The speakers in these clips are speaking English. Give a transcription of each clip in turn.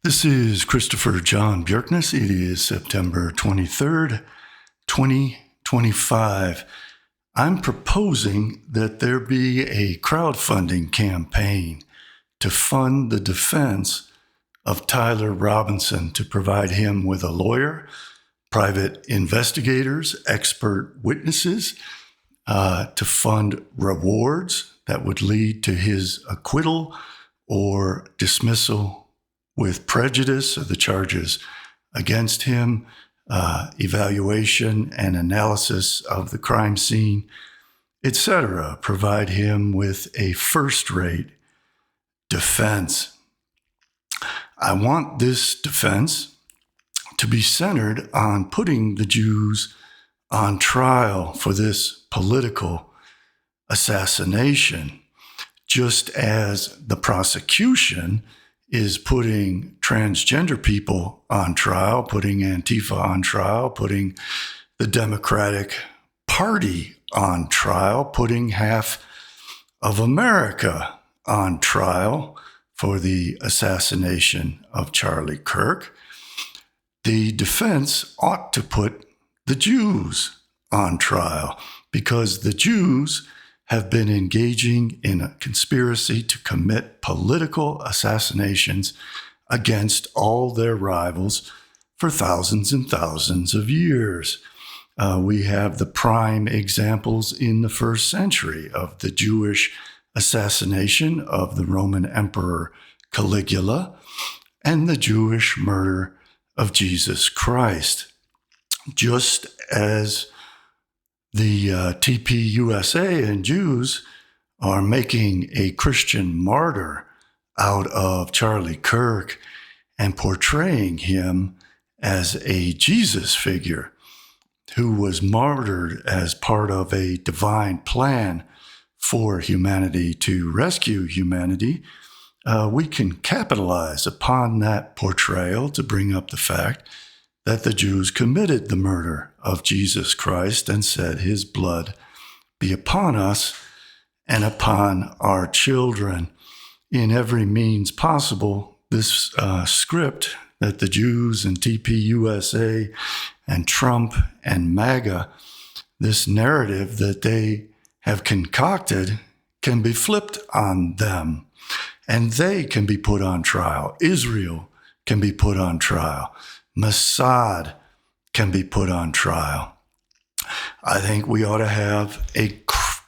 This is Christopher John Bjerknes. It is September 23rd, 2025. I'm proposing that there be a crowdfunding campaign to fund the defense of Tyler Robinson, to provide him with a lawyer, private investigators, expert witnesses, to fund rewards that would lead to his acquittal or dismissal with prejudice of the charges against him, evaluation and analysis of the crime scene, etc. Provide him with a first-rate defense. I want this defense to be centered on putting the Jews on trial for this political assassination, just as the prosecution is putting transgender people on trial, putting Antifa on trial, putting the Democratic Party on trial, putting half of America on trial for the assassination of Charlie Kirk. The defense ought to put the Jews on trial, because the Jews have been engaging in a conspiracy to commit political assassinations against all their rivals for thousands and thousands of years. We have the prime examples in the first century of the Jewish assassination of the Roman Emperor Caligula and the Jewish murder of Jesus Christ. Just as the TPUSA and Jews are making a Christian martyr out of Charlie Kirk and portraying him as a Jesus figure who was martyred as part of a divine plan for humanity to rescue humanity, we can capitalize upon that portrayal to bring up the fact that the Jews committed the murder of Jesus Christ and said, "His blood be upon us and upon our children." In every means possible, this script that the Jews and TPUSA and Trump and MAGA, this narrative that they have concocted, can be flipped on them, and they can be put on trial. Israel can be put on trial. Mossad can be put on trial. I think we ought to have a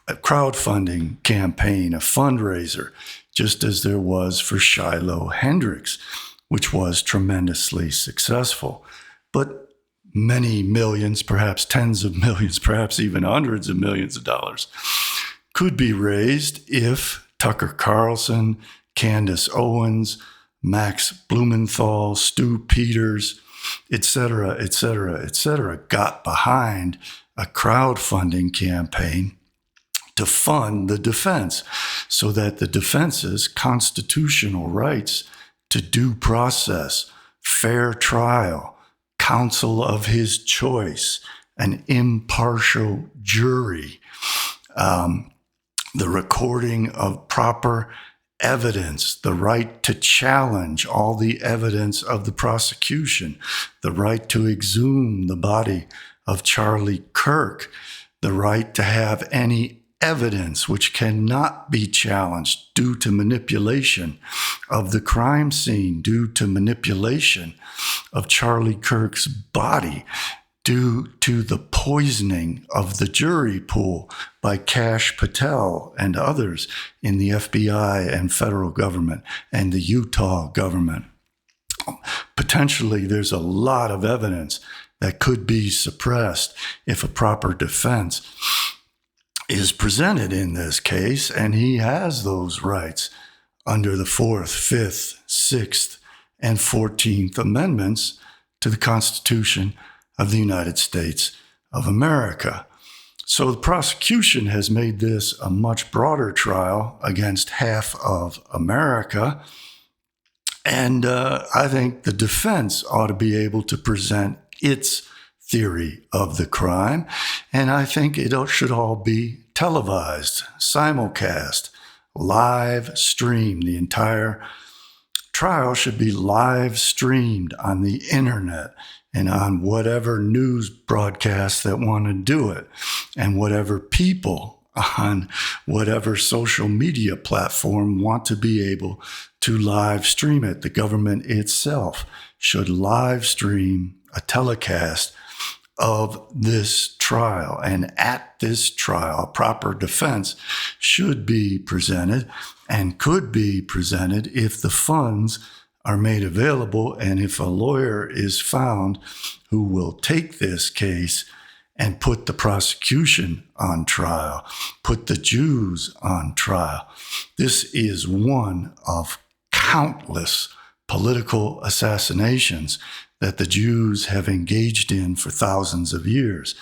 crowdfunding campaign, a fundraiser, just as there was for Shiloh Hendricks, which was tremendously successful. But many millions, perhaps tens of millions, perhaps even hundreds of millions of dollars could be raised if Tucker Carlson, Candace Owens, Max Blumenthal, Stu Peters, etc., got behind a crowdfunding campaign to fund the defense, so that the defense's constitutional rights to due process, fair trial, counsel of his choice, an impartial jury, the recording of proper evidence, the right to challenge all the evidence of the prosecution, the right to exhume the body of Charlie Kirk, the right to have any evidence which cannot be challenged due to manipulation of the crime scene, due to manipulation of Charlie Kirk's body, due to the poisoning of the jury pool by Kash Patel and others in the FBI and federal government and the Utah government. Potentially, there's a lot of evidence that could be suppressed if a proper defense is presented in this case, and he has those rights under the 4th, 5th, 6th, and 14th Amendments to the Constitution of the United States of America. So the prosecution has made this a much broader trial against half of America, and I think the defense ought to be able to present its theory of the crime, and I think it should all be televised, simulcast, live stream, the entire trial should be live streamed on the internet and on whatever news broadcasts that want to do it, and whatever people on whatever social media platform want to be able to live stream it. The government itself should live stream a telecast of this trial. And at this trial, proper defense should be presented and could be presented if the funds are made available and if a lawyer is found who will take this case and put the prosecution on trial, put the Jews on trial. This is one of countless political assassinations that the Jews have engaged in for thousands of years.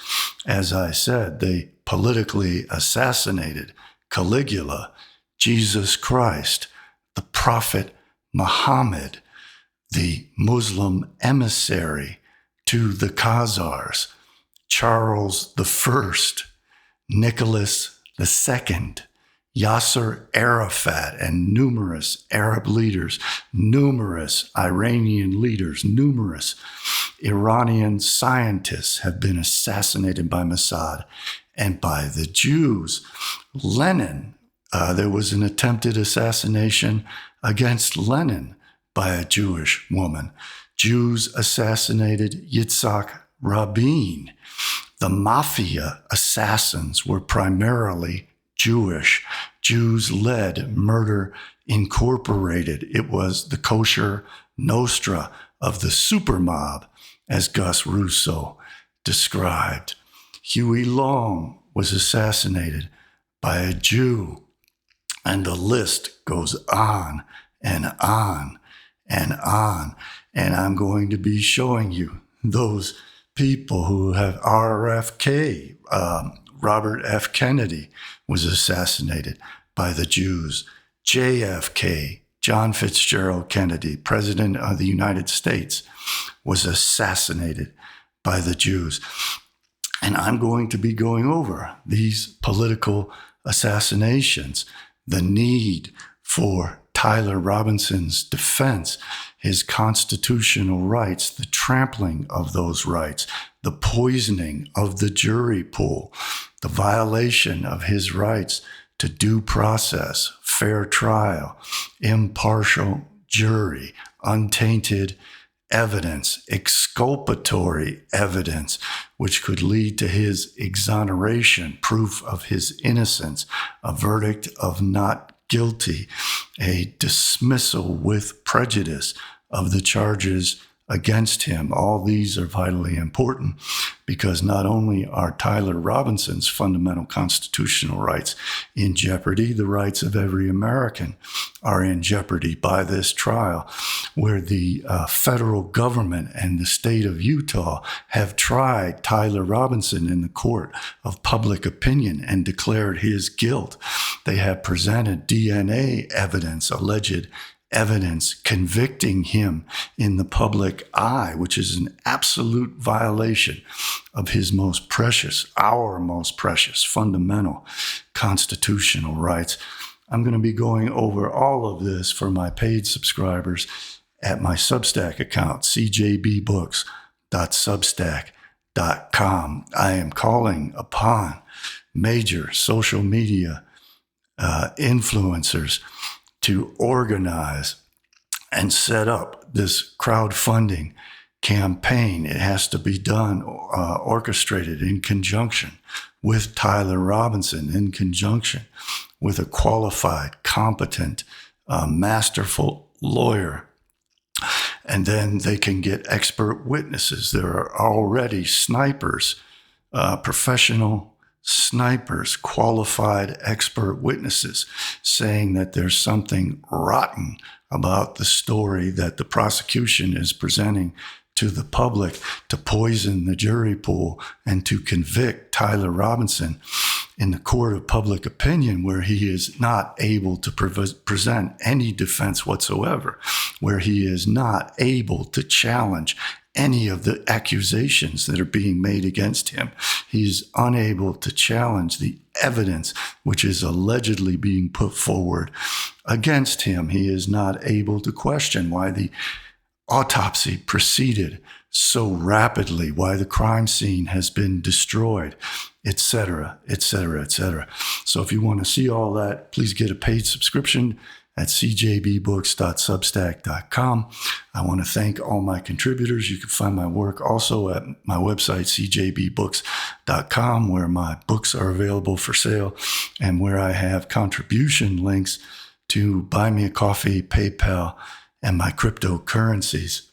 As I said, they politically assassinated Caligula, Jesus Christ, the prophet Muhammad, the Muslim emissary to the Khazars, Charles I, Nicholas II, Yasser Arafat, and numerous Arab leaders, numerous Iranian leaders, numerous Iranian scientists have been assassinated by Mossad and by the Jews. Lenin, there was an attempted assassination against Lenin by a Jewish woman. Jews assassinated Yitzhak Rabin. The mafia assassins were primarily Jewish. Jews led Murder Incorporated. It was the kosher Nostra of the super mob, as Gus Russo described. Huey Long was assassinated by a Jew. And the list goes on and on and on. And I'm going to be showing you those people who have RFK, Robert F. Kennedy was assassinated by the Jews. JFK, John Fitzgerald Kennedy, President of the United States, was assassinated by the Jews. And I'm going to be going over these political assassinations, the need for Tyler Robinson's defense, his constitutional rights, the trampling of those rights, the poisoning of the jury pool, the violation of his rights to due process, fair trial, impartial jury, untainted evidence, exculpatory evidence, which could lead to his exoneration, proof of his innocence, a verdict of not guilty, a dismissal with prejudice of the charges against him. All these are vitally important because not only are Tyler Robinson's fundamental constitutional rights in jeopardy, the rights of every American are in jeopardy by this trial, where the federal government and the state of Utah have tried Tyler Robinson in the court of public opinion and declared his guilt. They have presented DNA evidence, alleged evidence convicting him in the public eye, which is an absolute violation of his most precious, our most precious, fundamental constitutional rights. I'm going to be going over all of this for my paid subscribers at my Substack account, CJBbooks.substack.com. I am calling upon major social media influencers to organize and set up this crowdfunding campaign. It has to be done, orchestrated in conjunction with Tyler Robinson, in conjunction with a qualified, competent, masterful lawyer. And then they can get expert witnesses. There are already snipers, professional snipers, qualified expert witnesses saying that there's something rotten about the story that the prosecution is presenting to the public to poison the jury pool and to convict Tyler Robinson in the court of public opinion, where he is not able to present any defense whatsoever, where he is not able to challenge any of the accusations that are being made against him. He's unable to challenge the evidence which is allegedly being put forward against him. He is not able to question why the autopsy proceeded so rapidly, why the crime scene has been destroyed, etc., etc., etc. So if you want to see all that, please get a paid subscription at CJBbooks.substack.com. I want to thank all my contributors. You can find my work also at my website, CJBbooks.com, where my books are available for sale and where I have contribution links to Buy Me a Coffee, PayPal, and my cryptocurrencies.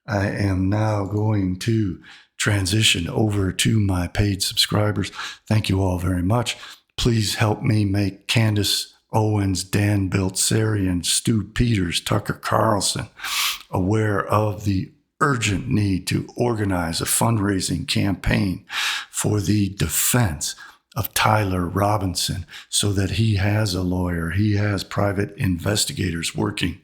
I am now going to transition over to my paid subscribers. Thank you all very much. Please help me make Candace Owens, Dan Biltzerian, Stu Peters, Tucker Carlson aware of the urgent need to organize a fundraising campaign for the defense of Tyler Robinson so that he has a lawyer, he has private investigators working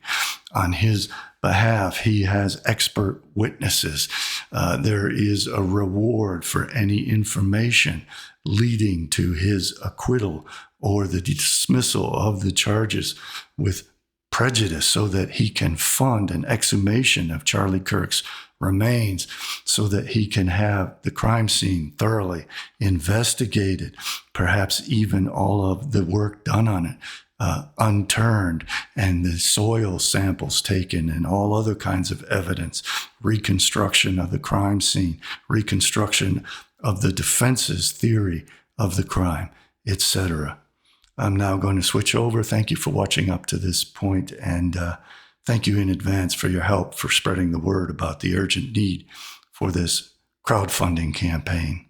on his behalf, he has expert witnesses. There is a reward for any information leading to his acquittal or the dismissal of the charges with prejudice so that he can fund an exhumation of Charlie Kirk's remains so that he can have the crime scene thoroughly investigated, perhaps even all of the work done on it unturned and the soil samples taken and all other kinds of evidence, reconstruction of the crime scene, reconstruction of the defense's theory of the crime, etc. I'm now going to switch over. Thank you for watching up to this point, and thank you in advance for your help for spreading the word about the urgent need for this crowdfunding campaign.